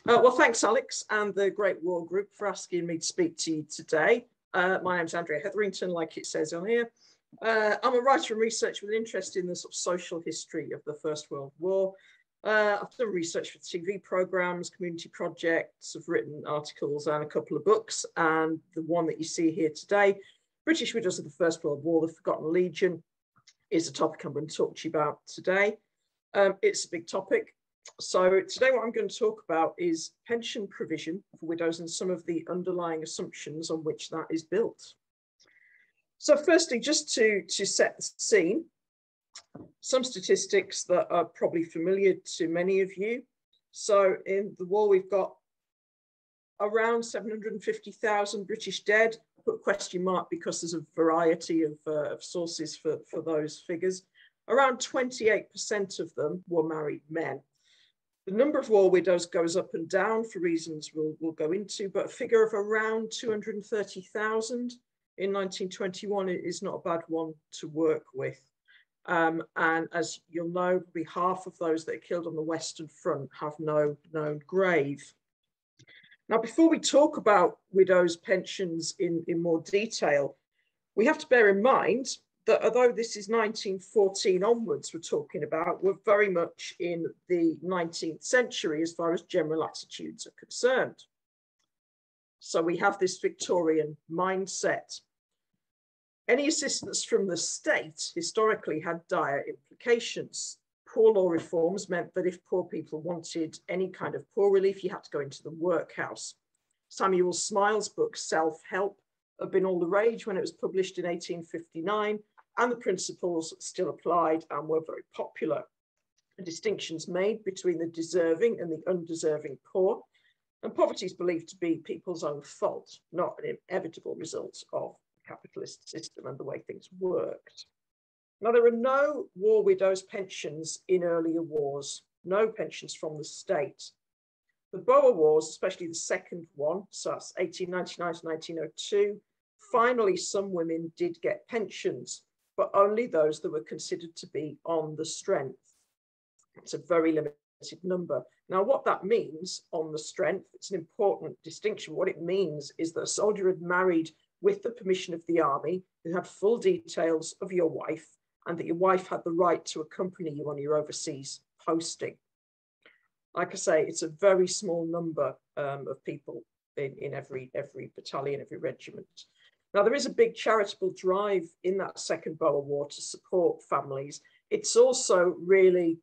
Well, thanks, Alex, and the Great War Group for asking me to speak to you today. My name's Andrea Hetherington, like it says on here. I'm a writer and researcher with an interest in the sort of social history of the First World War. I've done research for TV programmes, community projects, I've written articles and a couple of books, and the one that you see here today, British Widows of the First World War, the Forgotten Legion, is a topic I'm going to talk to you about today. It's a big topic. So today what I'm going to talk about is pension provision for widows and some of the underlying assumptions on which that is built. So firstly, just to set the scene, some statistics that are probably familiar to many of you. So in the war, we've got around 750,000 British dead. I put a question mark because there's a variety of sources for those figures. Around 28% of them were married men. The number of war widows goes up and down for reasons we'll go into, but a figure of around 230,000 in 1921 is not a bad one to work with. And as you'll know, probably half of those that are killed on the Western Front have no known grave. Now, before we talk about widows' pensions in more detail, we have to bear in mind that although this is 1914 onwards we're talking about, we're very much in the 19th century as far as general attitudes are concerned. So we have this Victorian mindset. Any assistance from the state historically had dire implications. Poor law reforms meant that if poor people wanted any kind of poor relief, you had to go into the workhouse. Samuel Smiles' book, Self-Help, had been all the rage when it was published in 1859, and the principles still applied and were very popular. The distinctions made between the deserving and the undeserving poor, and poverty is believed to be people's own fault, not an inevitable result of the capitalist system and the way things worked. Now, there are no war widows' pensions in earlier wars, no pensions from the state. The Boer Wars, especially the second one, so that's 1899 to 1902, finally some women did get pensions, but only those that were considered to be on the strength. It's a very limited number. Now, what that means on the strength, it's an important distinction. What it means is that a soldier had married with the permission of the army, who had full details of your wife, and that your wife had the right to accompany you on your overseas posting. Like I say, it's a very small number of people in every battalion, every regiment. Now, there is a big charitable drive in that Second Boer War to support families. It's also really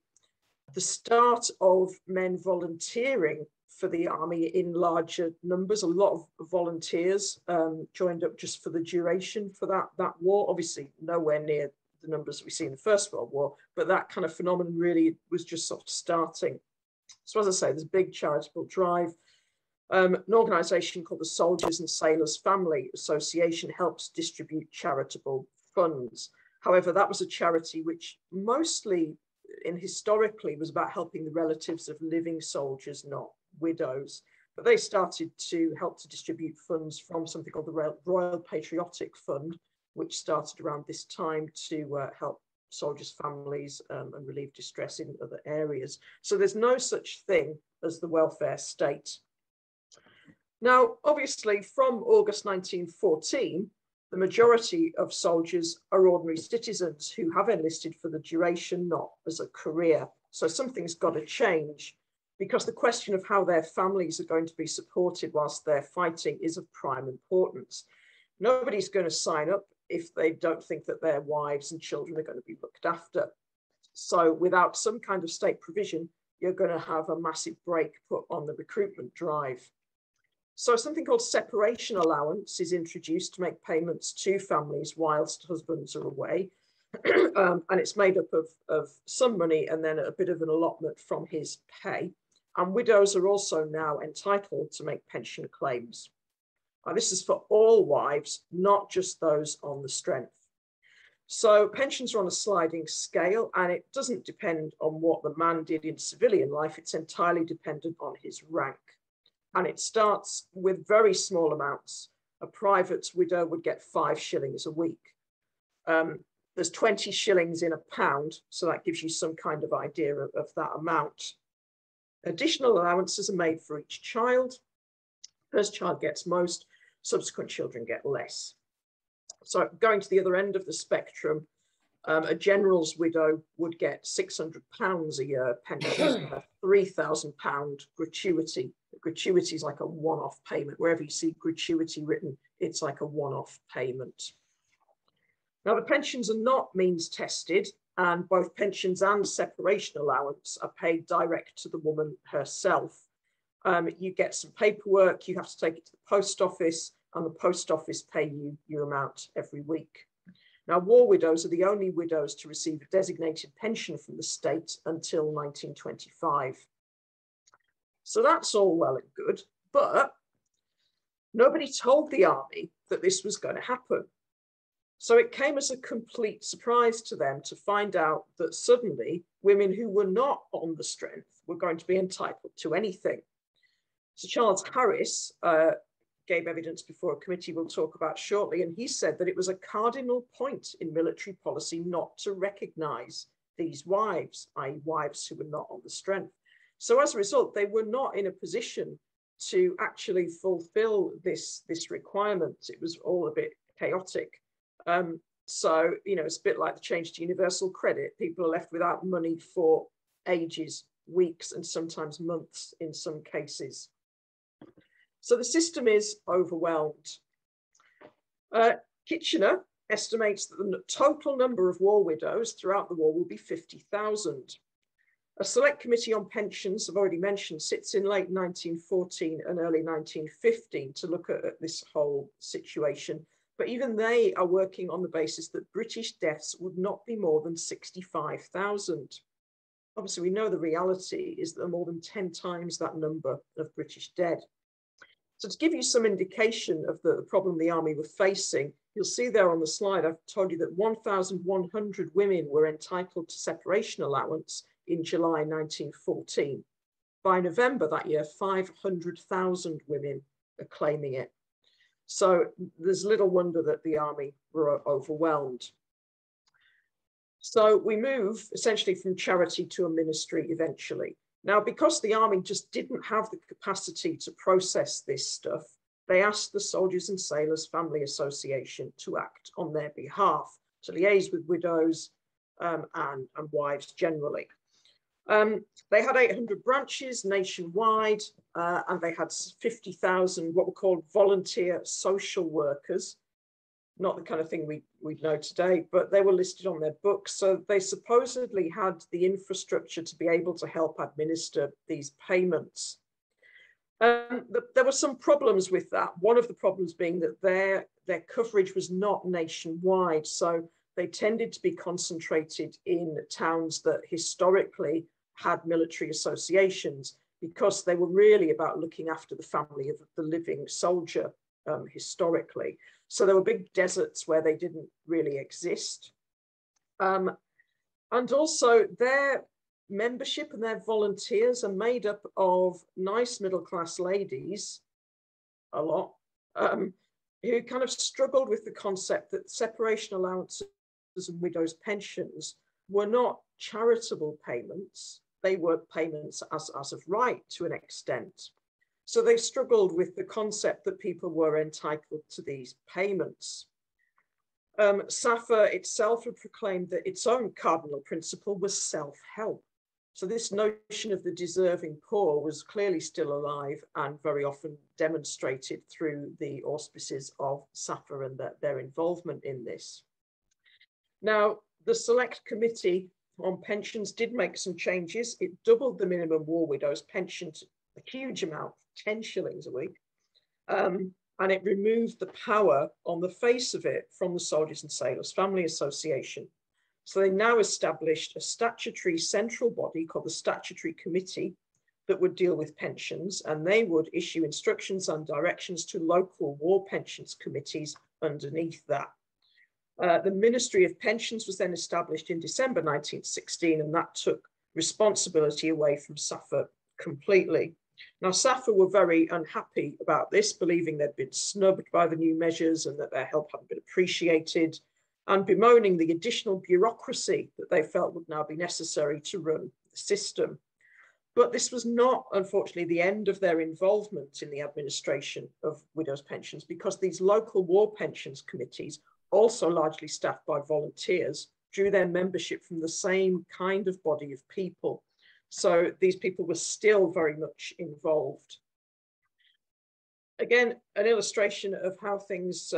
the start of men volunteering for the army in larger numbers. A lot of volunteers joined up just for the duration for that war. Obviously, nowhere near the numbers that we see in the First World War, but that kind of phenomenon really was just sort of starting. So as I say, there's a big charitable drive. An organisation called the Soldiers and Sailors Family Association helps distribute charitable funds. However, that was a charity which mostly historically was about helping the relatives of living soldiers, not widows. But they started to help to distribute funds from something called the Royal Patriotic Fund, which started around this time to help soldiers' families and relieve distress in other areas. So there's no such thing as the welfare state. Now, obviously, from August 1914, the majority of soldiers are ordinary citizens who have enlisted for the duration, not as a career. So something's got to change, because the question of how their families are going to be supported whilst they're fighting is of prime importance. Nobody's going to sign up if they don't think that their wives and children are going to be looked after. So without some kind of state provision, you're going to have a massive brake put on the recruitment drive. So something called separation allowance is introduced to make payments to families whilst husbands are away. And it's made up of some money and then a bit of an allotment from his pay. And widows are also now entitled to make pension claims. And this is for all wives, not just those on the strength. So pensions are on a sliding scale, and it doesn't depend on what the man did in civilian life. It's entirely dependent on his rank. And it starts with very small amounts. A private widow would get 5 shillings a week. There's 20 shillings in a pound, so that gives you some kind of idea of that amount. Additional allowances are made for each child. First child gets most, subsequent children get less. So going to the other end of the spectrum, a general's widow would get £600 a year pension and a £3,000 gratuity. Gratuity is like a one-off payment. Wherever you see gratuity written, it's like a one-off payment. Now, the pensions are not means tested, and both pensions and separation allowance are paid direct to the woman herself. You get some paperwork, you have to take it to the post office, and the post office pay you your amount every week. Now, war widows are the only widows to receive a designated pension from the state until 1925. So that's all well and good, but nobody told the army that this was going to happen. So it came as a complete surprise to them to find out that suddenly women who were not on the strength were going to be entitled to anything. So Charles Harris gave evidence before a committee we'll talk about shortly, and he said that it was a cardinal point in military policy not to recognise these wives, i.e. wives who were not on the strength. So as a result, they were not in a position to actually fulfil this requirement. It was all a bit chaotic. So, you know, it's a bit like the change to universal credit. People are left without money for ages, weeks, and sometimes months in some cases. So the system is overwhelmed. Kitchener estimates that the total number of war widows throughout the war will be 50,000. A select committee on pensions, I've already mentioned, sits in late 1914 and early 1915 to look at this whole situation. But even they are working on the basis that British deaths would not be more than 65,000. Obviously, we know the reality is that there are more than 10 times that number of British dead. So to give you some indication of the problem the army were facing, you'll see there on the slide, I've told you that 1,100 women were entitled to separation allowance in July 1914. By November that year, 500,000 women are claiming it. So there's little wonder that the army were overwhelmed. So we move essentially from charity to a ministry eventually. Now, because the army just didn't have the capacity to process this stuff, they asked the Soldiers and Sailors Family Association to act on their behalf, to liaise with widows and wives generally. They had 800 branches nationwide, and they had 50,000 what were called volunteer social workers. Not the kind of thing we'd know today, but they were listed on their books. So they supposedly had the infrastructure to be able to help administer these payments. There were some problems with that. One of the problems being that their coverage was not nationwide. So they tended to be concentrated in towns that historically had military associations, because they were really about looking after the family of the living soldier historically. So there were big deserts where they didn't really exist. And also their membership and their volunteers are made up of nice middle-class ladies, a lot, who kind of struggled with the concept that separation allowances and widows' pensions were not charitable payments. They were payments as of right to an extent. So they struggled with the concept that people were entitled to these payments. SAFA itself had proclaimed that its own cardinal principle was self-help. So this notion of the deserving poor was clearly still alive and very often demonstrated through the auspices of SAFA and their involvement in this. Now, the Select Committee on Pensions did make some changes. It doubled the minimum war widow's pension to a huge amount, 10 shillings a week. And it removed the power on the face of it from the Soldiers and Sailors Family Association. So they now established a statutory central body called the Statutory Committee that would deal with pensions, and they would issue instructions and directions to local war pensions committees underneath that. The Ministry of Pensions was then established in December 1916, and that took responsibility away from SAFA completely. Now, SAFA were very unhappy about this, believing they'd been snubbed by the new measures and that their help hadn't been appreciated, and bemoaning the additional bureaucracy that they felt would now be necessary to run the system. But this was not, unfortunately, the end of their involvement in the administration of widows' pensions, because these local war pensions committees, also largely staffed by volunteers, drew their membership from the same kind of body of people. So these people were still very much involved. Again, an illustration of how things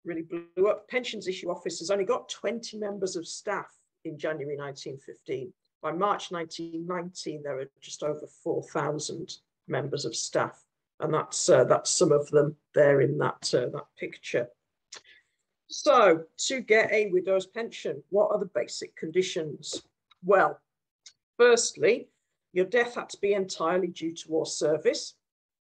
really blew up. Pensions Issue Office has only got 20 members of staff in January 1915. By March 1919, there were just over 4,000 members of staff. And that's some of them there in that picture. So to get a widow's pension, what are the basic conditions? Well, firstly, your death had to be entirely due to war service.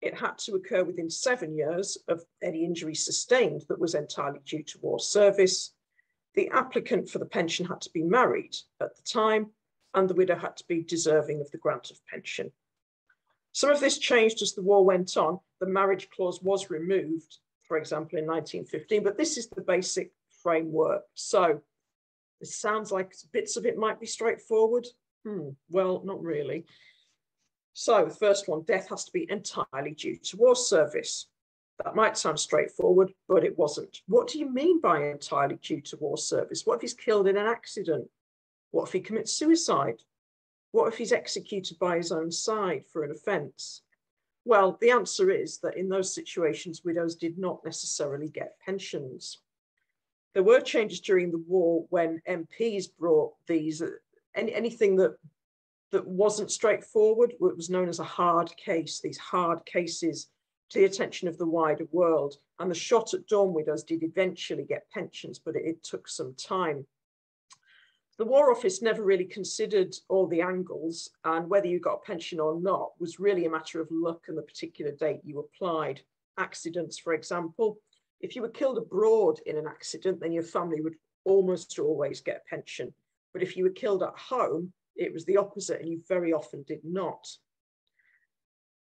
It had to occur within 7 years of any injury sustained that was entirely due to war service. The applicant for the pension had to be married at the time, and the widow had to be deserving of the grant of pension. Some of this changed as the war went on. The marriage clause was removed, for example, in 1915, but this is the basic framework. So it sounds like bits of it might be straightforward. Well, not really. So the first one, death has to be entirely due to war service. That might sound straightforward, but it wasn't. What do you mean by entirely due to war service? What if he's killed in an accident? What if he commits suicide? What if he's executed by his own side for an offence? Well, the answer is that in those situations, widows did not necessarily get pensions. There were changes during the war when MPs brought these, anything that wasn't straightforward, what was known as a hard case, these hard cases to the attention of the wider world. And the shot at dawn widows did eventually get pensions, but it took some time. The War Office never really considered all the angles, and whether you got a pension or not was really a matter of luck and the particular date you applied. Accidents, for example, if you were killed abroad in an accident, then your family would almost always get a pension. But if you were killed at home, it was the opposite, and you very often did not.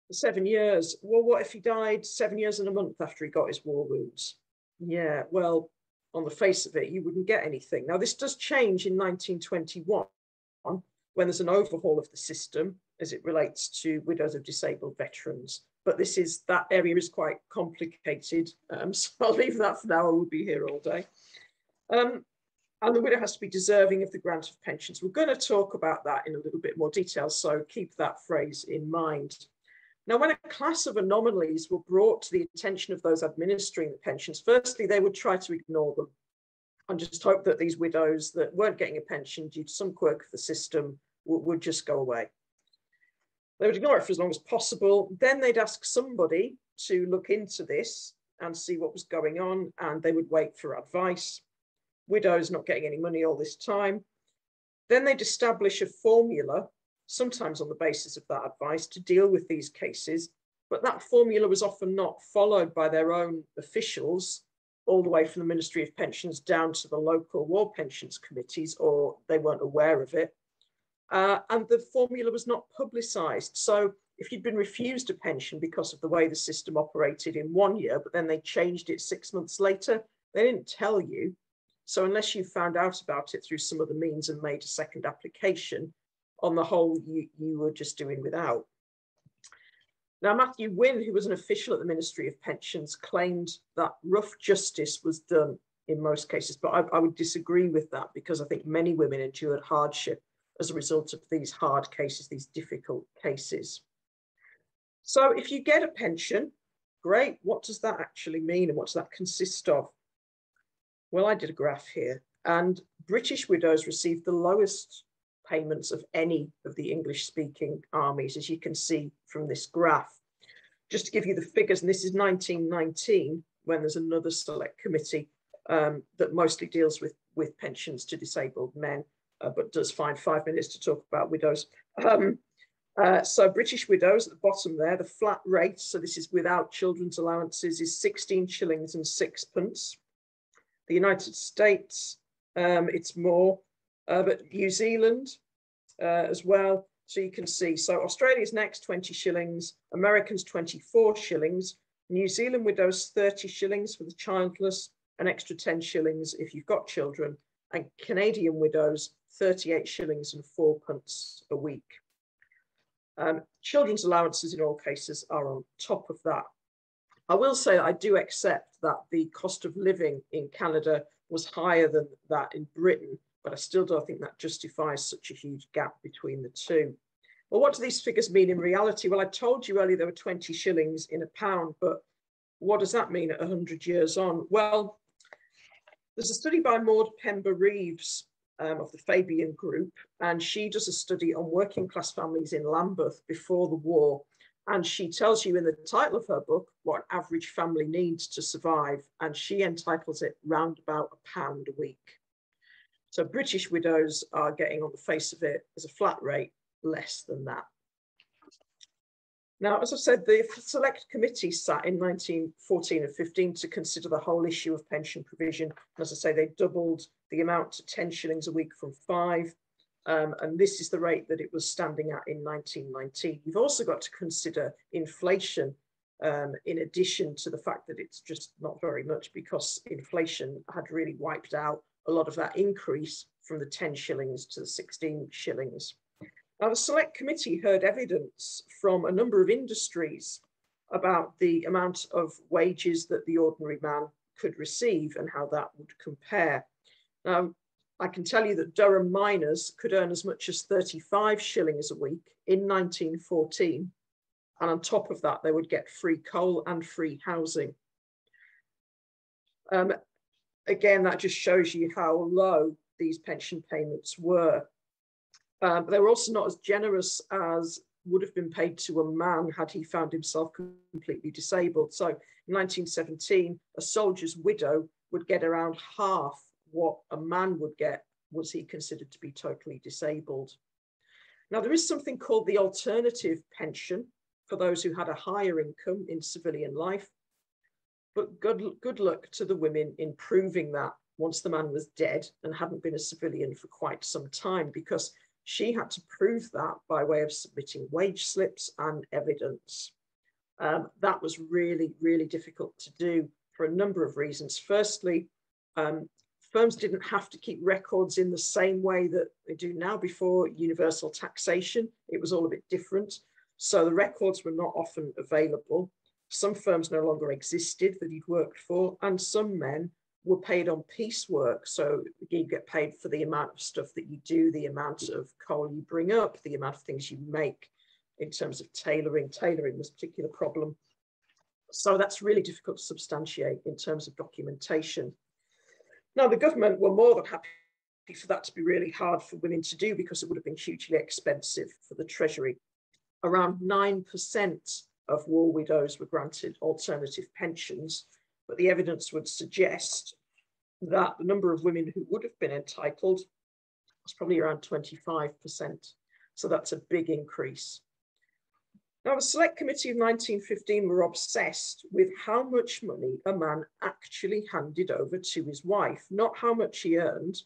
For 7 years, well, what if he died 7 years and a month after he got his war wounds? Yeah, well, on the face of it, you wouldn't get anything. Now, this does change in 1921 when there's an overhaul of the system as it relates to widows of disabled veterans. But that area is quite complicated. So I'll leave that for now. I will be here all day. And the widow has to be deserving of the grant of pensions. We're going to talk about that in a little bit more detail, so keep that phrase in mind. Now, when a class of anomalies were brought to the attention of those administering the pensions, firstly, they would try to ignore them and just hope that these widows that weren't getting a pension due to some quirk of the system would just go away. They would ignore it for as long as possible. Then they'd ask somebody to look into this and see what was going on, and they would wait for advice. Widows not getting any money all this time. Then they'd establish a formula, sometimes on the basis of that advice, to deal with these cases. But that formula was often not followed by their own officials, all the way from the Ministry of Pensions down to the local war pensions committees, or they weren't aware of it. And the formula was not publicised. So if you'd been refused a pension because of the way the system operated in 1 year, but then they changed it 6 months later, they didn't tell you. So unless you found out about it through some other means and made a second application, on the whole, you were just doing without. Now, Matthew Wynne, who was an official at the Ministry of Pensions, claimed that rough justice was done in most cases, but I would disagree with that, because I think many women endured hardship as a result of these hard cases, these difficult cases. So if you get a pension, great. What does that actually mean, and what does that consist of? Well, I did a graph here, and British widows received the lowest payments of any of the English-speaking armies, as you can see from this graph. Just to give you the figures, and this is 1919, when there's another select committee that mostly deals with pensions to disabled men, but does find 5 minutes to talk about widows. So British widows at the bottom there, the flat rate, so this is without children's allowances, is 16 shillings and 6pence. The United States, it's more, but New Zealand as well. So you can see, so Australia's next, 20 shillings, Americans 24 shillings, New Zealand widows 30 shillings for the childless, an extra 10 shillings if you've got children, and Canadian widows 38 shillings and 4pence a week. Children's allowances in all cases are on top of that. I will say I do accept that the cost of living in Canada was higher than that in Britain, but I still don't think that justifies such a huge gap between the two. Well, what do these figures mean in reality? Well, I told you earlier there were 20 shillings in a pound, but what does that mean at 100 years on? Well, there's a study by Maud Pember-Reeves of the Fabian Group, and she does a study on working class families in Lambeth before the war. And she tells you in the title of her book what an average family needs to survive, and she entitles it round about £1 a week. So British widows are getting, on the face of it, as a flat rate, less than that. Now, as I said, the Select Committee sat in 1914 and 15 to consider the whole issue of pension provision. As I say, they doubled the amount to 10 shillings a week from 5. And this is the rate that it was standing at in 1919. You've also got to consider inflation in addition to the fact that it's just not very much, because inflation had really wiped out a lot of that increase from the 10 shillings to the 16 shillings. Now, the Select Committee heard evidence from a number of industries about the amount of wages that the ordinary man could receive and how that would compare. Now, I can tell you that Durham miners could earn as much as 35 shillings a week in 1914. And on top of that, they would get free coal and free housing. Again, that just shows you how low these pension payments were. But they were also not as generous as would have been paid to a man had he found himself completely disabled. So in 1917, a soldier's widow would get around half what a man would get was he considered to be totally disabled. Now, there is something called the alternative pension for those who had a higher income in civilian life, but good luck to the women in proving that once the man was dead and hadn't been a civilian for quite some time, because she had to prove that by way of submitting wage slips and evidence. That was really, really difficult to do for a number of reasons. Firstly, firms didn't have to keep records in the same way that they do now. Before universal taxation, it was all a bit different. So the records were not often available. Some firms no longer existed that he'd worked for, and some men were paid on piecework. So you get paid for the amount of stuff that you do, the amount of coal you bring up, the amount of things you make in terms of tailoring. Tailoring was a particular problem. So that's really difficult to substantiate in terms of documentation. Now, the government were more than happy for that to be really hard for women to do, because it would have been hugely expensive for the Treasury. Around 9% of war widows were granted alternative pensions, but the evidence would suggest that the number of women who would have been entitled was probably around 25%. So that's a big increase. Now, the Select Committee of 1915 were obsessed with how much money a man actually handed over to his wife, not how much he earned.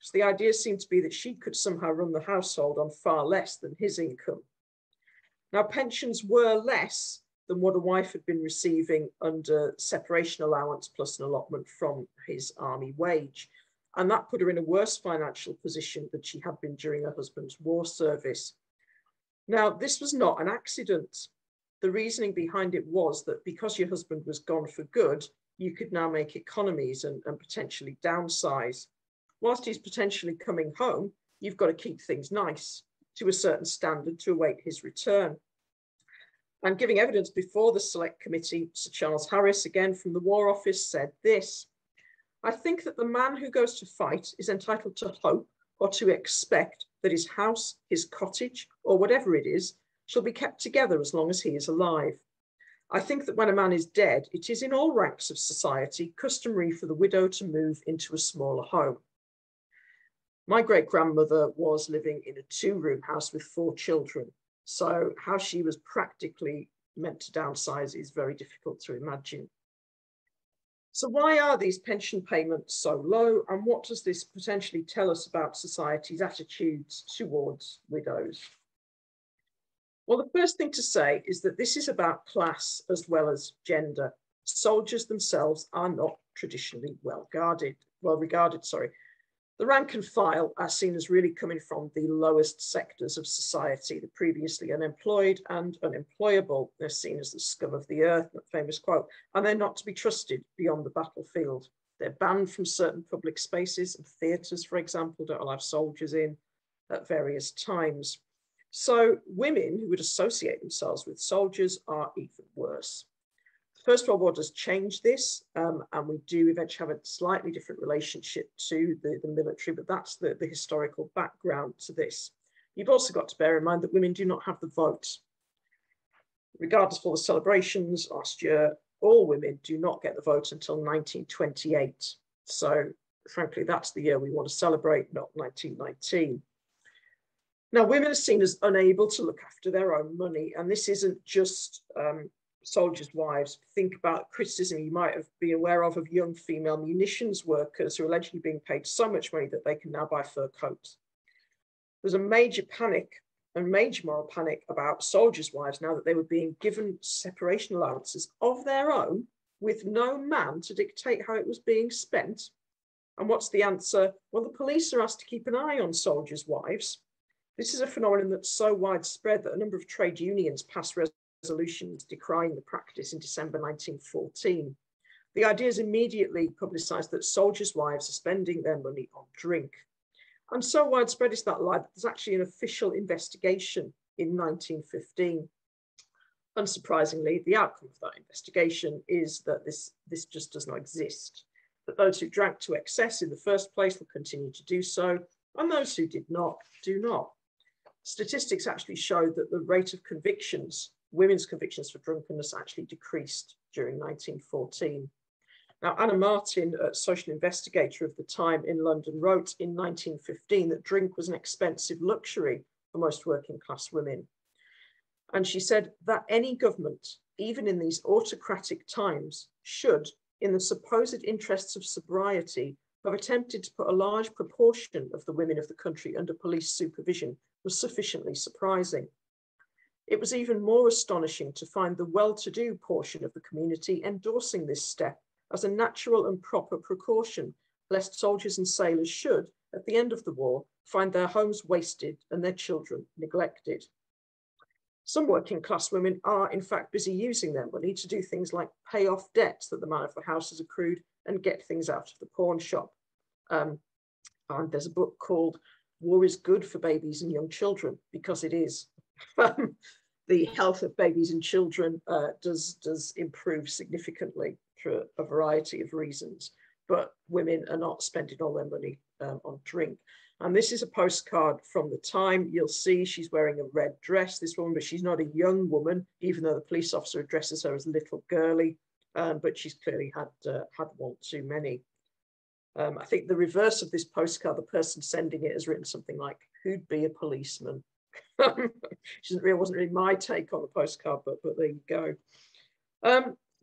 So the idea seemed to be that she could somehow run the household on far less than his income. Now, pensions were less than what a wife had been receiving under separation allowance plus an allotment from his army wage. And that put her in a worse financial position than she had been during her husband's war service. Now, this was not an accident. The reasoning behind it was that because your husband was gone for good, you could now make economies and potentially downsize. Whilst he's potentially coming home, you've got to keep things nice to a certain standard to await his return. And giving evidence before the Select Committee, Sir Charles Harris, again from the War Office, said this: "I think that the man who goes to fight is entitled to hope or to expect that his house, his cottage, or whatever it is, shall be kept together as long as he is alive. I think that when a man is dead, it is in all ranks of society customary for the widow to move into a smaller home." My great-grandmother was living in a 2-room house with 4 children. So how she was practically meant to downsize is very difficult to imagine. So why are these pension payments so low, and what does this potentially tell us about society's attitudes towards widows? Well, the first thing to say is that this is about class as well as gender. Soldiers themselves are not traditionally well regarded. The rank and file are seen as really coming from the lowest sectors of society. The previously unemployed and unemployable. They're seen as the scum of the earth, that famous quote, and they're not to be trusted beyond the battlefield. They're banned from certain public spaces, and theatres, for example, don't allow soldiers in at various times. So women who would associate themselves with soldiers are even worse. The First World War does change this, and we do eventually have a slightly different relationship to the military, but that's the historical background to this. You've also got to bear in mind that women do not have the vote. Regardless of all the celebrations last year, all women do not get the vote until 1928. So frankly, that's the year we want to celebrate, not 1919. Now, women are seen as unable to look after their own money, and this isn't just soldiers' wives. Think about criticism you might have been aware of young female munitions workers who are allegedly being paid so much money that they can now buy fur coats. There's a major panic and major moral panic about soldiers' wives now that they were being given separation allowances of their own with no man to dictate how it was being spent. And what's the answer? Well, the police are asked to keep an eye on soldiers' wives. This is a phenomenon that's so widespread that a number of trade unions passed resolutions decrying the practice in December 1914. The idea is immediately publicised that soldiers' wives are spending their money on drink. And so widespread is that lie that there's actually an official investigation in 1915. Unsurprisingly, the outcome of that investigation is that this just does not exist. That those who drank to excess in the first place will continue to do so, and those who did not, do not. Statistics actually show that the rate of convictions, women's convictions for drunkenness, actually decreased during 1914. Now, Anna Martin, a social investigator of the time in London, wrote in 1915 that drink was an expensive luxury for most working class women. And she said that any government, even in these autocratic times, should, in the supposed interests of sobriety, have attempted to put a large proportion of the women of the country under police supervision was sufficiently surprising. It was even more astonishing to find the well-to-do portion of the community endorsing this step as a natural and proper precaution, lest soldiers and sailors should, at the end of the war, find their homes wasted and their children neglected. Some working class women are, in fact, busy using their money to do things like pay off debts that the man of the house has accrued and get things out of the pawn shop. And there's a book called War is Good for Babies and Young Children, because it is. The health of babies and children does improve significantly for a variety of reasons, but women are not spending all their money on drink. And this is a postcard from the time. You'll see she's wearing a red dress, this woman, but she's not a young woman, even though the police officer addresses her as little girly, but she's clearly had one too many. I think the reverse of this postcard, the person sending it has written something like, "Who'd be a policeman?" It wasn't really my take on the postcard, but there you go.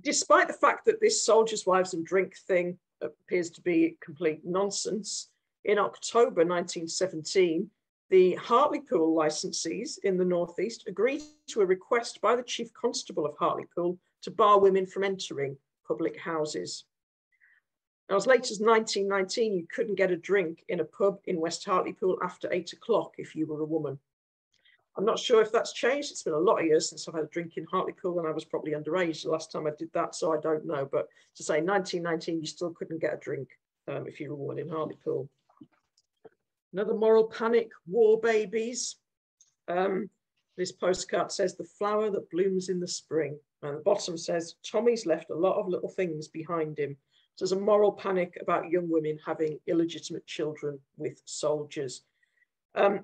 Despite the fact that this soldiers' wives and drink thing appears to be complete nonsense, in October 1917, the Hartlepool licensees in the Northeast agreed to a request by the Chief Constable of Hartlepool to bar women from entering public houses. Now, as late as 1919, you couldn't get a drink in a pub in West Hartlepool after 8 o'clock if you were a woman. I'm not sure if that's changed. It's been a lot of years since I've had a drink in Hartlepool, and I was probably underage the last time I did that, so I don't know. But to say 1919, you still couldn't get a drink if you were a woman in Hartlepool. Another moral panic, war babies. This postcard says, "The flower that blooms in the spring." And the bottom says, "Tommy's left a lot of little things behind him." So there's a moral panic about young women having illegitimate children with soldiers.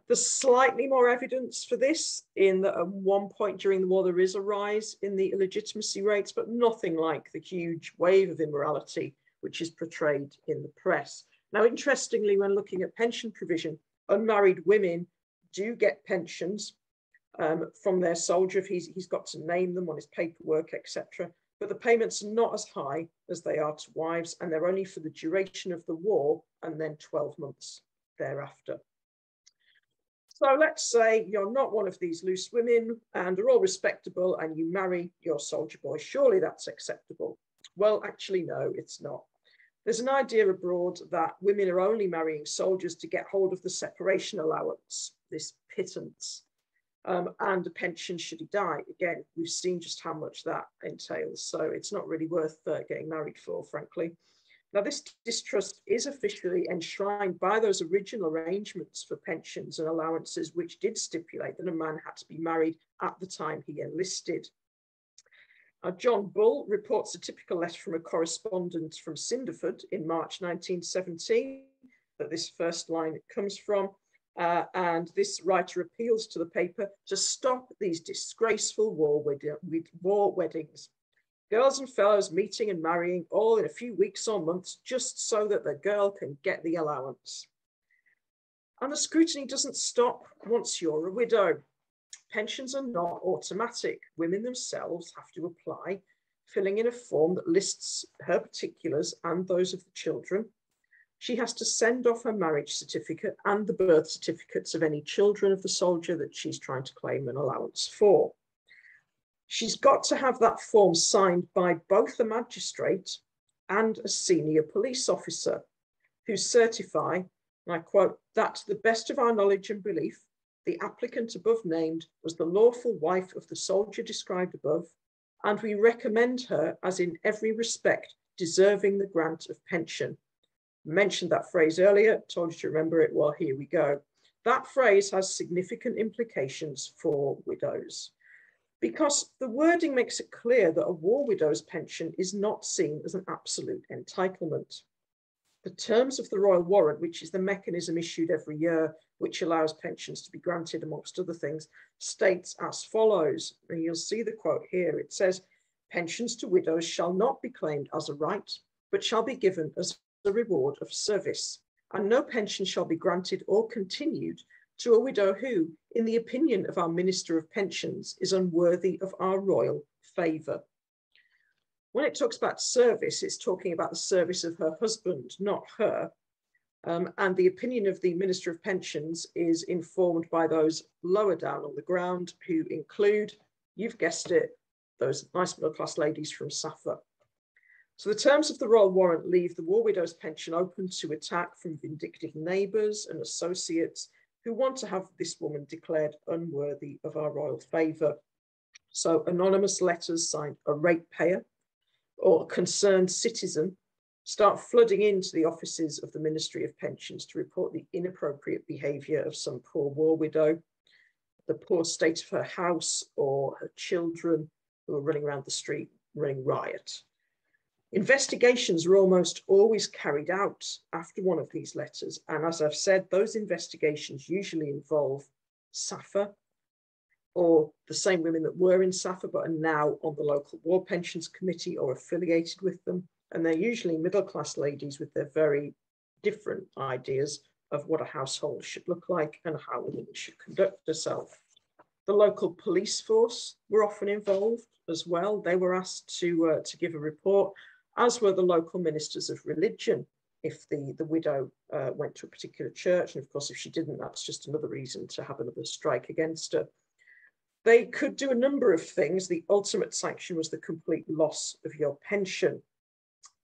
There's slightly more evidence for this in that at one point during the war, there is a rise in the illegitimacy rates, but nothing like the huge wave of immorality which is portrayed in the press. Now, interestingly, when looking at pension provision, unmarried women do get pensions from their soldier if he's got to name them on his paperwork, etc. But the payments are not as high as they are to wives, and they're only for the duration of the war and then 12 months thereafter. So let's say you're not one of these loose women and are all respectable and you marry your soldier boy. Surely that's acceptable. Well, actually, no, it's not. There's an idea abroad that women are only marrying soldiers to get hold of the separation allowance, this pittance, and a pension should he die. Again, we've seen just how much that entails, so it's not really worth getting married for, frankly. Now, this distrust is officially enshrined by those original arrangements for pensions and allowances, which did stipulate that a man had to be married at the time he enlisted. John Bull reports a typical letter from a correspondent from Cinderford in March 1917 that this first line comes from. And this writer appeals to the paper to stop these disgraceful war weddings. Girls and fellows meeting and marrying all in a few weeks or months just so that the girl can get the allowance. And the scrutiny doesn't stop once you're a widow. Pensions are not automatic. Women themselves have to apply, filling in a form that lists her particulars and those of the children. She has to send off her marriage certificate and the birth certificates of any children of the soldier that she's trying to claim an allowance for. She's got to have that form signed by both a magistrate and a senior police officer who certify, and I quote, that to the best of our knowledge and belief, the applicant above named was the lawful wife of the soldier described above, and we recommend her as in every respect deserving the grant of pension. Mentioned that phrase earlier, told you to remember it. Well, here we go. That phrase has significant implications for widows because the wording makes it clear that a war widow's pension is not seen as an absolute entitlement. The terms of the royal warrant, which is the mechanism issued every year, which allows pensions to be granted, amongst other things, states as follows, and you'll see the quote here. It says, pensions to widows shall not be claimed as a right, but shall be given as the reward of service, and no pension shall be granted or continued to a widow who, in the opinion of our Minister of Pensions, is unworthy of our royal favour. When it talks about service, it's talking about the service of her husband, not her. And the opinion of the Minister of Pensions is informed by those lower down on the ground, who include, you've guessed it, those nice middle-class ladies from Safa. So the terms of the royal warrant leave the war widow's pension open to attack from vindictive neighbours and associates who want to have this woman declared unworthy of our royal favour. So anonymous letters signed a ratepayer or a concerned citizen start flooding into the offices of the Ministry of Pensions to report the inappropriate behaviour of some poor war widow, the poor state of her house or her children who are running around the street running riot. Investigations are almost always carried out after one of these letters. And as I've said, those investigations usually involve Safa or the same women that were in Safa but are now on the local war pensions committee or affiliated with them. And they're usually middle-class ladies with their very different ideas of what a household should look like and how a woman should conduct herself. The local police force were often involved as well. They were asked to give a report, as were the local ministers of religion if the widow went to a particular church. And of course, if she didn't, that's just another reason to have another strike against her. They could do a number of things. The ultimate sanction was the complete loss of your pension.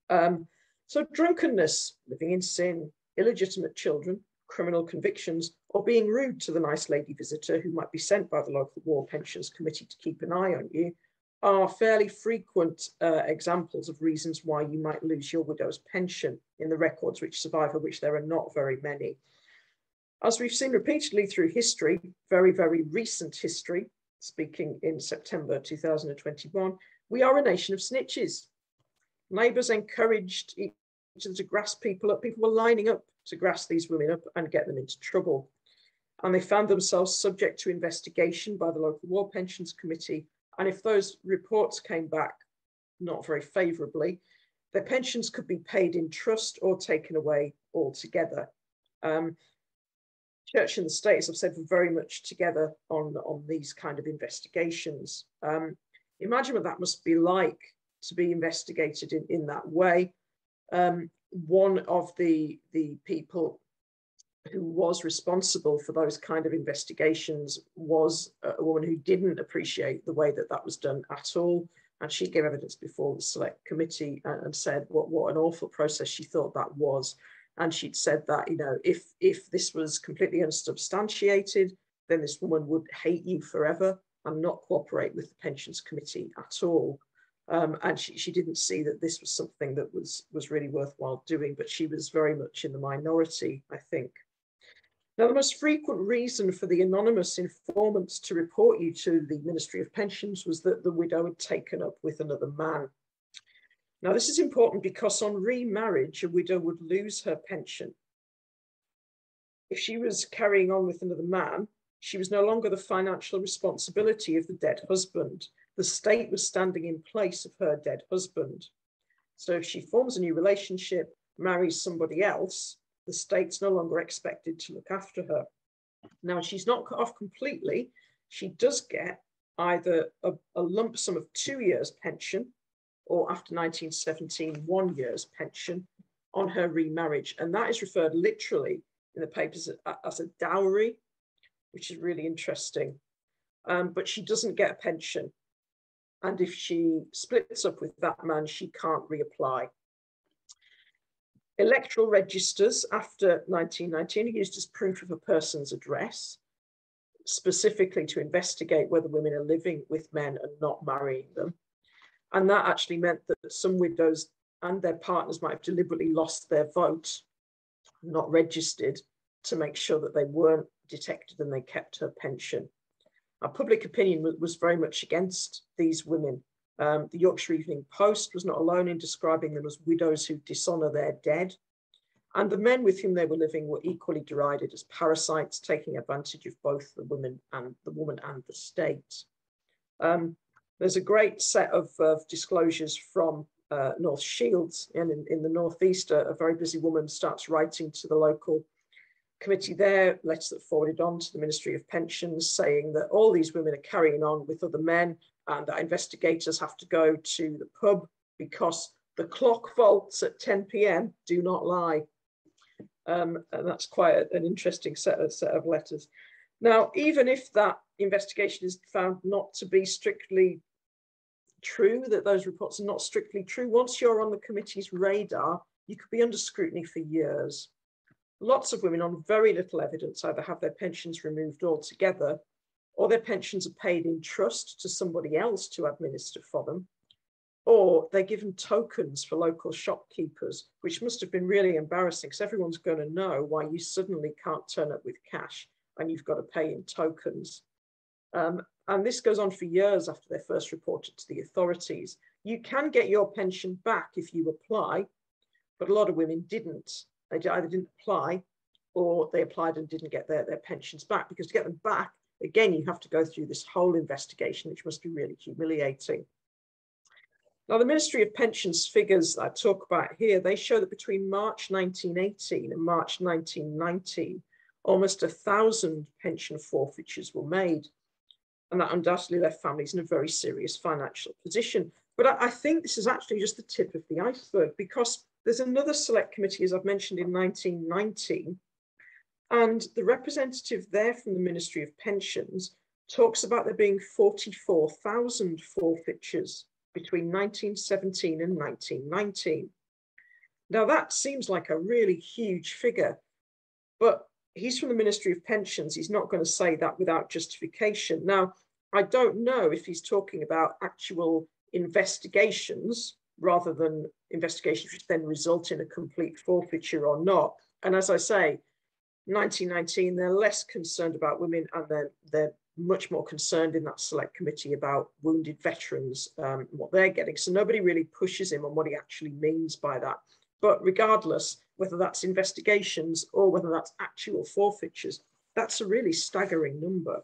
So drunkenness, living in sin, illegitimate children, criminal convictions, or being rude to the nice lady visitor who might be sent by the local war pensions committee to keep an eye on you are fairly frequent examples of reasons why you might lose your widow's pension in the records which survive, of which there are not very many. As we've seen repeatedly through history, very, very recent history, speaking in September 2021, we are a nation of snitches. Neighbours encouraged each other to grass people up. People were lining up to grass these women up and get them into trouble. And they found themselves subject to investigation by the local war pensions committee. And if those reports came back not very favourably, their pensions could be paid in trust or taken away altogether. Church and the state, as I've said, were very much together on these kind of investigations. Imagine what that must be like to be investigated in that way. One of the people who was responsible for those kind of investigations was a woman who didn't appreciate the way that that was done at all. And she gave evidence before the select committee and said what an awful process she thought that was. And she'd said that, you know, if this was completely unsubstantiated, then this woman would hate you forever and not cooperate with the pensions committee at all. And she didn't see that this was something that was really worthwhile doing, but she was very much in the minority, I think. Now, the most frequent reason for the anonymous informants to report you to the Ministry of Pensions was that the widow had taken up with another man. Now, this is important because on remarriage, a widow would lose her pension. If she was carrying on with another man, she was no longer the financial responsibility of the dead husband. The state was standing in place of her dead husband. So if she forms a new relationship, marries somebody else, the state's no longer expected to look after her. Now, she's not cut off completely. She does get either a lump sum of 2 years pension, or after 1917, 1 year's pension on her remarriage. And that is referred literally in the papers as a dowry, which is really interesting. But she doesn't get a pension. And if she splits up with that man, she can't reapply. Electoral registers after 1919 are used as proof of a person's address, specifically to investigate whether women are living with men and not marrying them. And that actually meant that some widows and their partners might have deliberately lost their vote, not registered, to make sure that they weren't detected and they kept her pension. Our public opinion was very much against these women. The Yorkshire Evening Post was not alone in describing them as widows who dishonour their dead. And the men with whom they were living were equally derided as parasites, taking advantage of both the woman and the state. There's a great set of disclosures from North Shields, and in the northeast, a very busy woman starts writing to the local committee there, letters that forwarded on to the Ministry of Pensions, saying that all these women are carrying on with other men and that investigators have to go to the pub because the clock vaults at 10 p.m. do not lie. And that's quite an interesting set of letters. Now, even if that investigation is found not to be strictly true, that those reports are not strictly true, once you're on the committee's radar, you could be under scrutiny for years. Lots of women on very little evidence either have their pensions removed altogether, or their pensions are paid in trust to somebody else to administer for them, or they're given tokens for local shopkeepers, which must have been really embarrassing because everyone's going to know why you suddenly can't turn up with cash and you've got to pay in tokens. And this goes on for years after they're first reported to the authorities. You can get your pension back if you apply, but a lot of women didn't. They either didn't apply or they applied and didn't get their pensions back, because to get them back, again, you have to go through this whole investigation, which must be really humiliating. Now, the Ministry of Pensions figures that I talk about here, they show that between March 1918 and March 1919, almost 1,000 pension forfeitures were made. And that undoubtedly left families in a very serious financial position. But I think this is actually just the tip of the iceberg, because there's another select committee, as I've mentioned, in 1919. And the representative there from the Ministry of Pensions talks about there being 44,000 forfeitures between 1917 and 1919. Now, that seems like a really huge figure, but he's from the Ministry of Pensions. He's not going to say that without justification. Now, I don't know if he's talking about actual investigations rather than investigations which then result in a complete forfeiture or not. And as I say, 1919, they're less concerned about women, and they're much more concerned in that select committee about wounded veterans, what they're getting. So nobody really pushes him on what he actually means by that. But regardless, whether that's investigations or whether that's actual forfeitures, that's a really staggering number.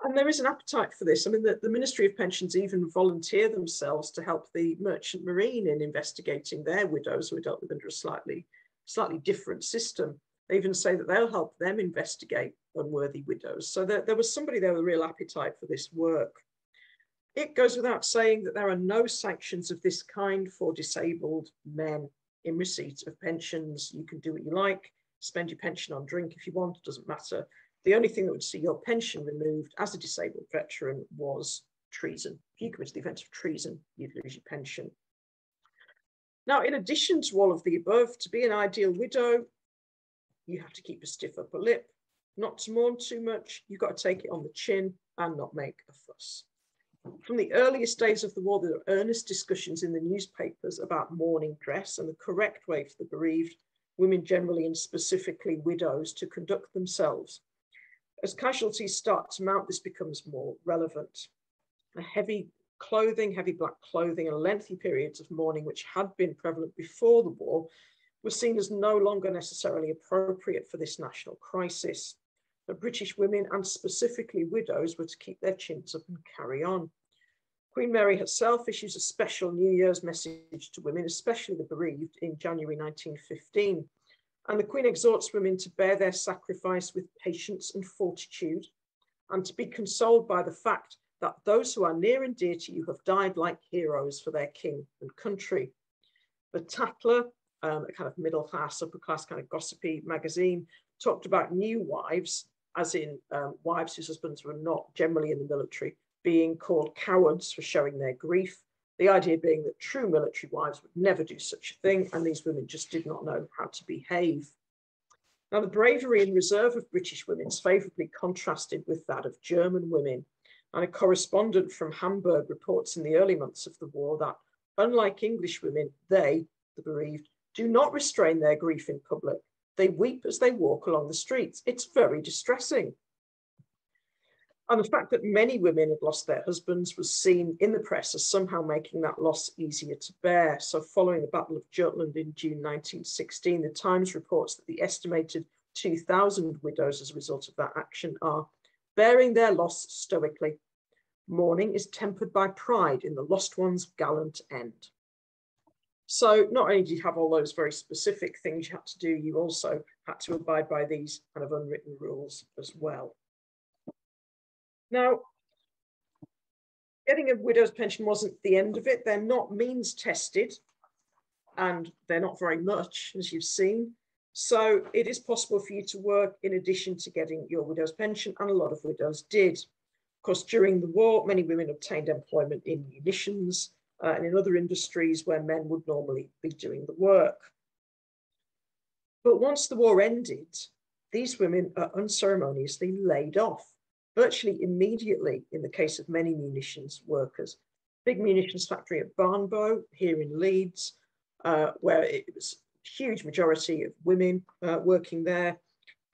And there is an appetite for this. I mean, the Ministry of Pensions even volunteer themselves to help the Merchant Marine in investigating their widows who are dealt with under a slightly different system. They even say that they'll help them investigate unworthy widows. So there was somebody there with a real appetite for this work. It goes without saying that there are no sanctions of this kind for disabled men in receipt of pensions. You can do what you like, spend your pension on drink if you want, it doesn't matter. The only thing that would see your pension removed as a disabled veteran was treason. If you committed the offence of treason, you'd lose your pension. Now, in addition to all of the above, to be an ideal widow, you have to keep a stiff upper lip, not to mourn too much. You've got to take it on the chin and not make a fuss. From the earliest days of the war, there were earnest discussions in the newspapers about mourning dress and the correct way for the bereaved, women generally and specifically widows, to conduct themselves. As casualties start to mount, this becomes more relevant. Heavy black clothing, and lengthy periods of mourning, which had been prevalent before the war, were seen as no longer necessarily appropriate for this national crisis. But British women, and specifically widows, were to keep their chins up and carry on. Queen Mary herself issues a special New Year's message to women, especially the bereaved, in January 1915. And the Queen exhorts women to bear their sacrifice with patience and fortitude, and to be consoled by the fact that those who are near and dear to you have died like heroes for their king and country. The Tatler, a kind of middle class, upper class kind of gossipy magazine, talked about new wives, as in wives whose husbands were not generally in the military, being called cowards for showing their grief. The idea being that true military wives would never do such a thing, and these women just did not know how to behave. Now, the bravery and reserve of British women is favourably contrasted with that of German women. And a correspondent from Hamburg reports in the early months of the war that, unlike English women, they, the bereaved, do not restrain their grief in public. They weep as they walk along the streets. It's very distressing. And the fact that many women had lost their husbands was seen in the press as somehow making that loss easier to bear. So following the Battle of Jutland in June 1916, the Times reports that the estimated 2,000 widows as a result of that action are bearing their loss stoically. Mourning is tempered by pride in the lost one's gallant end. So not only do you have all those very specific things you had to do, you also had to abide by these kind of unwritten rules as well. Now, getting a widow's pension wasn't the end of it. They're not means tested, and they're not very much, as you've seen. So it is possible for you to work in addition to getting your widow's pension, and a lot of widows did. Of course, during the war, many women obtained employment in munitions and in other industries where men would normally be doing the work. But once the war ended, these women are unceremoniously laid off, virtually immediately in the case of many munitions workers. Big munitions factory at Barnbow here in Leeds, where it was a huge majority of women working there.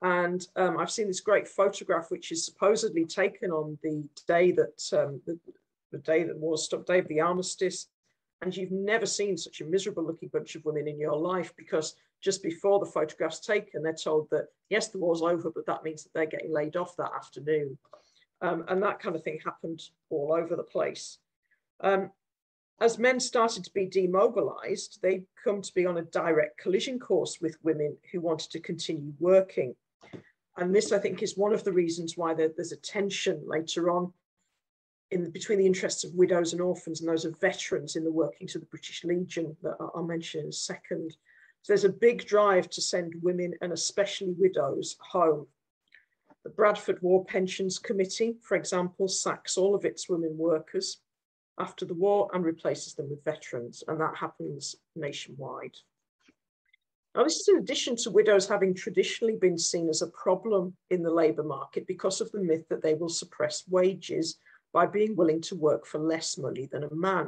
And I've seen this great photograph, which is supposedly taken on the day that the day that war stopped, day of the armistice. And you've never seen such a miserable looking bunch of women in your life, because just before the photograph's taken, they're told that, yes, the war's over, but that means that they're getting laid off that afternoon. And that kind of thing happened all over the place. As men started to be demobilized, they come to be on a direct collision course with women who wanted to continue working. And this, I think, is one of the reasons why there's a tension later on between the interests of widows and orphans and those of veterans in the workings of the British Legion that I'll mention in a second. So there's a big drive to send women, and especially widows, home. The Bradford War Pensions Committee, for example, sacks all of its women workers after the war and replaces them with veterans, and that happens nationwide. Now, this is in addition to widows having traditionally been seen as a problem in the labour market because of the myth that they will suppress wages by being willing to work for less money than a man.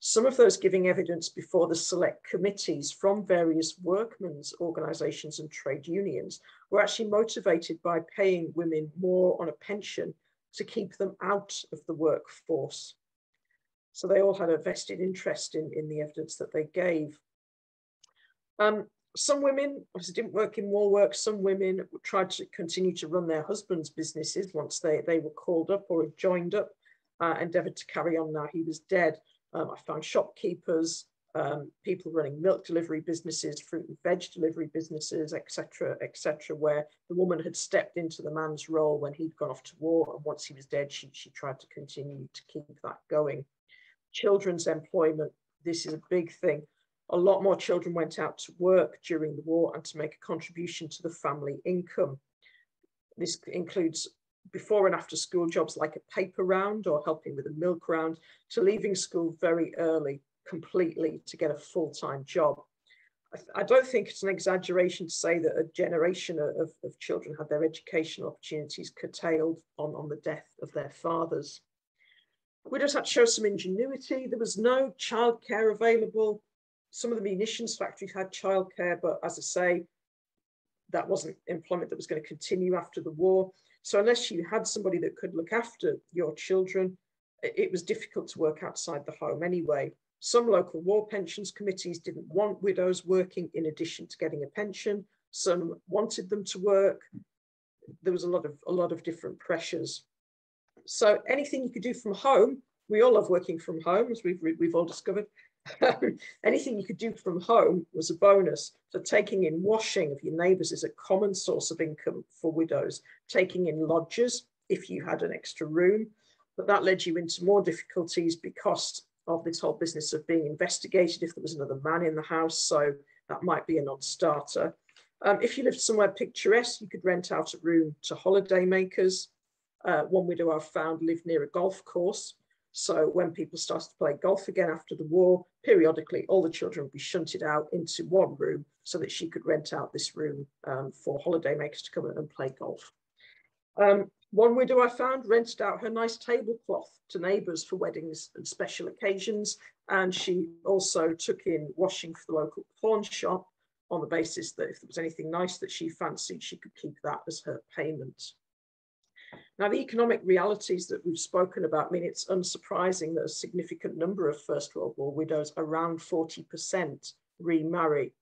Some of those giving evidence before the select committees from various workmen's organisations and trade unions were actually motivated by paying women more on a pension to keep them out of the workforce. So they all had a vested interest in the evidence that they gave. Some women obviously didn't work in war work. Some women tried to continue to run their husbands' businesses once they were called up or had joined up, endeavoured to carry on now he was dead. I found shopkeepers, people running milk delivery businesses, fruit and veg delivery businesses, etc., where the woman had stepped into the man's role when he'd gone off to war, and once he was dead, she tried to continue to keep that going. Children's employment, this is a big thing. A lot more children went out to work during the war and to make a contribution to the family income. This includes before and after school jobs like a paper round or helping with a milk round, to leaving school very early completely to get a full-time job. I don't think it's an exaggeration to say that a generation of children had their educational opportunities curtailed on the death of their fathers. Widows had to show some ingenuity. There was no childcare available. Some of the munitions factories had childcare, but as I say, that wasn't employment that was going to continue after the war. So unless you had somebody that could look after your children, it was difficult to work outside the home anyway. Some local war pensions committees didn't want widows working in addition to getting a pension. Some wanted them to work. There was a lot of different pressures. So anything you could do from home, we all love working from home, as we've all discovered. Anything you could do from home was a bonus. So taking in washing of your neighbours is a common source of income for widows. Taking in lodgers, if you had an extra room, but that led you into more difficulties because of this whole business of being investigated if there was another man in the house. So that might be a non-starter. If you lived somewhere picturesque, you could rent out a room to holiday makers. One widow I've found lived near a golf course. So when people started to play golf again after the war, periodically all the children would be shunted out into one room so that she could rent out this room for holiday makers to come and play golf. One widow I found rented out her nice tablecloth to neighbours for weddings and special occasions. And she also took in washing for the local pawn shop on the basis that if there was anything nice that she fancied, she could keep that as her payment. Now, the economic realities that we've spoken about mean it's unsurprising that a significant number of First World War widows, around 40%, remarry.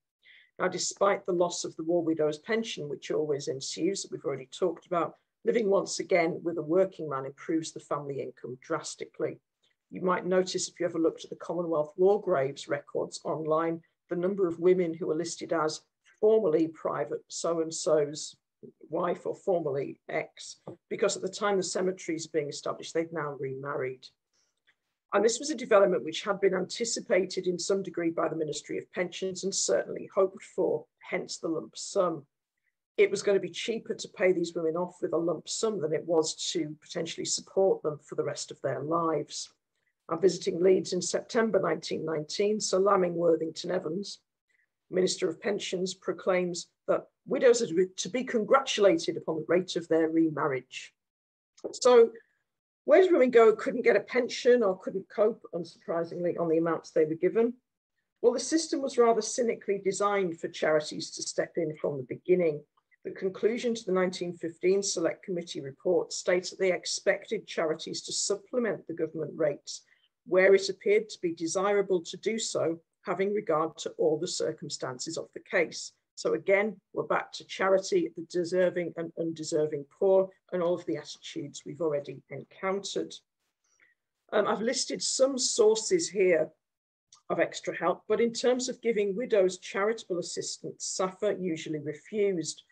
Now, despite the loss of the war widow's pension, which always ensues, that we've already talked about, living once again with a working man improves the family income drastically. You might notice if you ever looked at the Commonwealth War Graves records online, the number of women who are listed as formerly Private so-and-so's wife or formerly ex, because at the time the cemeteries are being established, they've now remarried. And this was a development which had been anticipated in some degree by the Ministry of Pensions and certainly hoped for, hence the lump sum. It was going to be cheaper to pay these women off with a lump sum than it was to potentially support them for the rest of their lives. I'm visiting Leeds in September 1919, Sir Lamming Worthington Evans, Minister of Pensions, proclaims that widows are to be congratulated upon the rate of their remarriage. So where did women go who couldn't get a pension or couldn't cope, unsurprisingly, on the amounts they were given? Well, the system was rather cynically designed for charities to step in from the beginning. The conclusion to the 1915 Select Committee report states that they expected charities to supplement the government rates where it appeared to be desirable to do so, having regard to all the circumstances of the case. So again, we're back to charity, the deserving and undeserving poor, and all of the attitudes we've already encountered. I've listed some sources here of extra help, but in terms of giving widows charitable assistance, SAFA usually refused.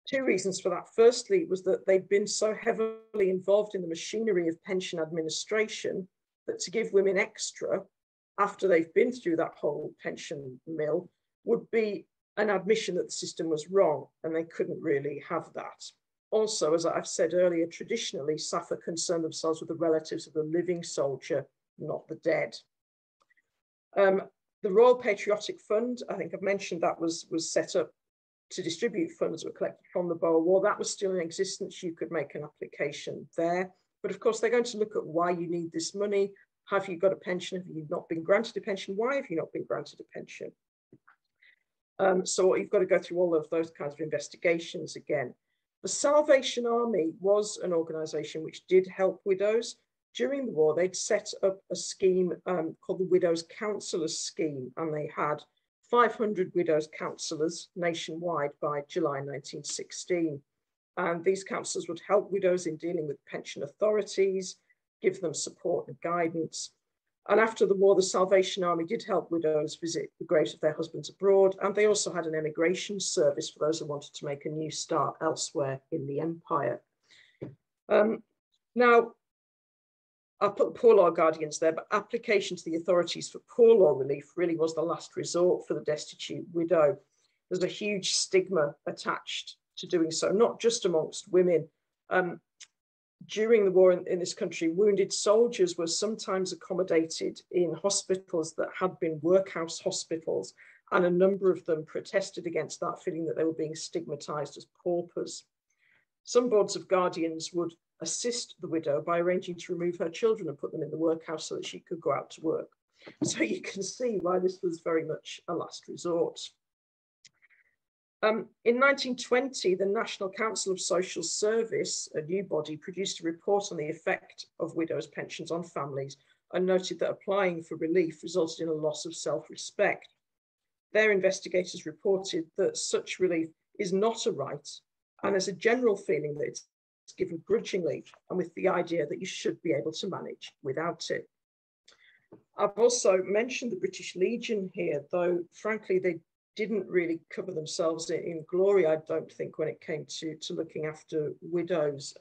Two reasons for that. Firstly, was that they'd been so heavily involved in the machinery of pension administration that to give women extra after they've been through that whole pension mill would be an admission that the system was wrong, and they couldn't really have that. Also, as I've said earlier, traditionally, SAFA concerned themselves with the relatives of the living soldier, not the dead. The Royal Patriotic Fund, I think I've mentioned that was set up to distribute funds that were collected from the Boer War. That was still in existence. You could make an application there. But of course, they're going to look at why you need this money. Have you got a pension? Have you not been granted a pension? Why have you not been granted a pension? So you've got to go through all of those kinds of investigations again. The Salvation Army was an organisation which did help widows. During the war, they'd set up a scheme called the Widows' Counsellors Scheme, and they had 500 widows' counsellors nationwide by July 1916. And these counsellors would help widows in dealing with pension authorities, give them support and guidance. And after the war, the Salvation Army did help widows visit the graves of their husbands abroad, and they also had an emigration service for those who wanted to make a new start elsewhere in the empire. Now, I'll put poor law guardians there, but application to the authorities for poor law relief really was the last resort for the destitute widow. There's a huge stigma attached to doing so, not just amongst women. during the war in this country, wounded soldiers were sometimes accommodated in hospitals that had been workhouse hospitals, and a number of them protested against that, feeling that they were being stigmatized as paupers. Some boards of guardians would assist the widow by arranging to remove her children and put them in the workhouse so that she could go out to work. So you can see why this was very much a last resort. In 1920, the National Council of Social Service, a new body, produced a report on the effect of widows' pensions on families and noted that applying for relief resulted in a loss of self-respect. Their investigators reported that such relief is not a right, and there's a general feeling that it's given grudgingly and with the idea that you should be able to manage without it. I've also mentioned the British Legion here, though frankly they didn't really cover themselves in glory, I don't think, when it came to looking after widows.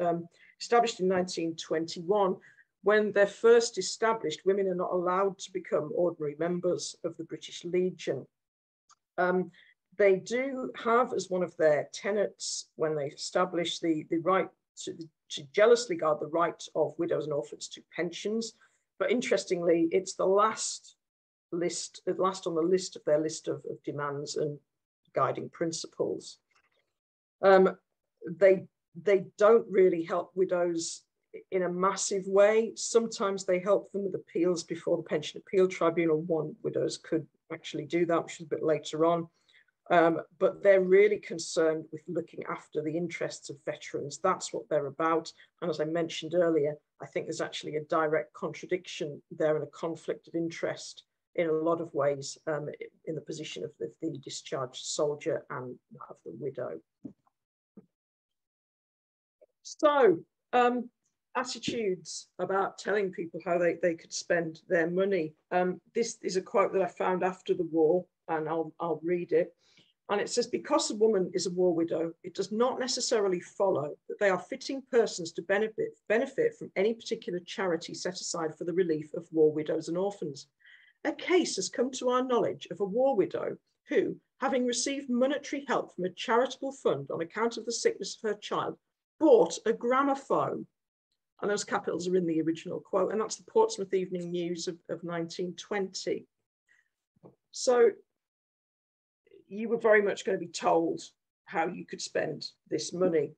Established in 1921, when they're first established, women are not allowed to become ordinary members of the British Legion. They do have as one of their tenets, when they establish the right to jealously guard the right of widows and orphans to pensions. But interestingly, it's the last on the list of their list of demands and guiding principles. They don't really help widows in a massive way. Sometimes they help them with appeals before the Pension Appeal Tribunal. One, widows could actually do that, which is a bit later on. But they're really concerned with looking after the interests of veterans. That's what they're about. And as I mentioned earlier, I think there's actually a direct contradiction there and a conflict of interest in a lot of ways in the position of the discharged soldier and of the widow. So attitudes about telling people how they could spend their money. This is a quote that I found after the war, and I'll read it. And it says, because a woman is a war widow, it does not necessarily follow that they are fitting persons to benefit from any particular charity set aside for the relief of war widows and orphans. A case has come to our knowledge of a war widow who, having received monetary help from a charitable fund on account of the sickness of her child, bought a gramophone. And those capitals are in the original quote, and that's the Portsmouth Evening News of 1920. So you were very much going to be told how you could spend this money.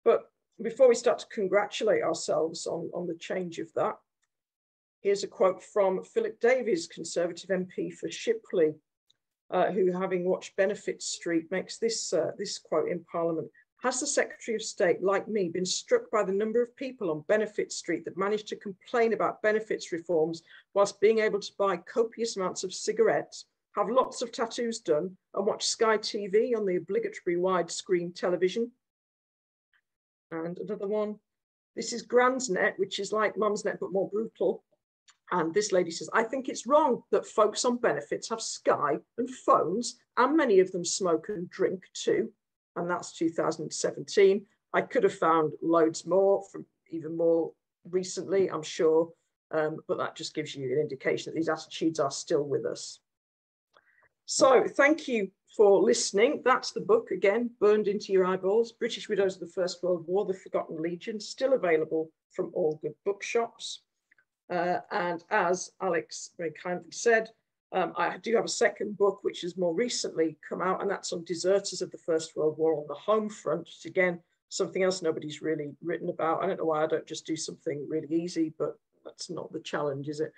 But before we start to congratulate ourselves on the change of that, here's a quote from Philip Davies, Conservative MP for Shipley, who, having watched Benefit Street, makes this quote in Parliament. Has the Secretary of State, like me, been struck by the number of people on Benefit Street that managed to complain about benefits reforms whilst being able to buy copious amounts of cigarettes, have lots of tattoos done, and watch Sky TV on the obligatory widescreen television? And another one. This is Gransnet, which is like Mumsnet but more brutal. And this lady says, I think it's wrong that folks on benefits have Sky and phones, and many of them smoke and drink too. And that's 2017. I could have found loads more from even more recently, I'm sure, but that just gives you an indication that these attitudes are still with us. So thank you for listening. That's the book, again, burned into your eyeballs, British Widows of the First World War, The Forgotten Legion, still available from all good bookshops. And as Alex very kindly said, I do have a second book, which has more recently come out, and that's on deserters of the First World War on the home front. Again, something else nobody's really written about. I don't know why I don't just do something really easy, but that's not the challenge, is it?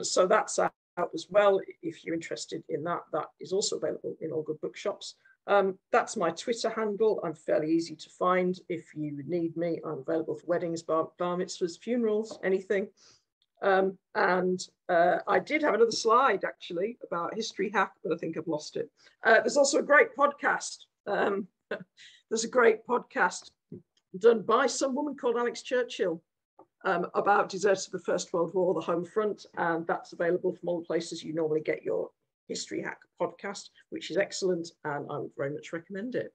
So that's out as well. If you're interested in that, that is also available in all good bookshops. That's my Twitter handle. I'm fairly easy to find. If you need me, I'm available for weddings, bar mitzvahs, funerals, anything. I did have another slide actually about History Hack, but I think I've lost it. There's also a great podcast. There's a great podcast done by some woman called Alex Churchill about deserters of the First World War, the home front, and that's available from all the places you normally get your History Hack podcast, which is excellent, and I would very much recommend it.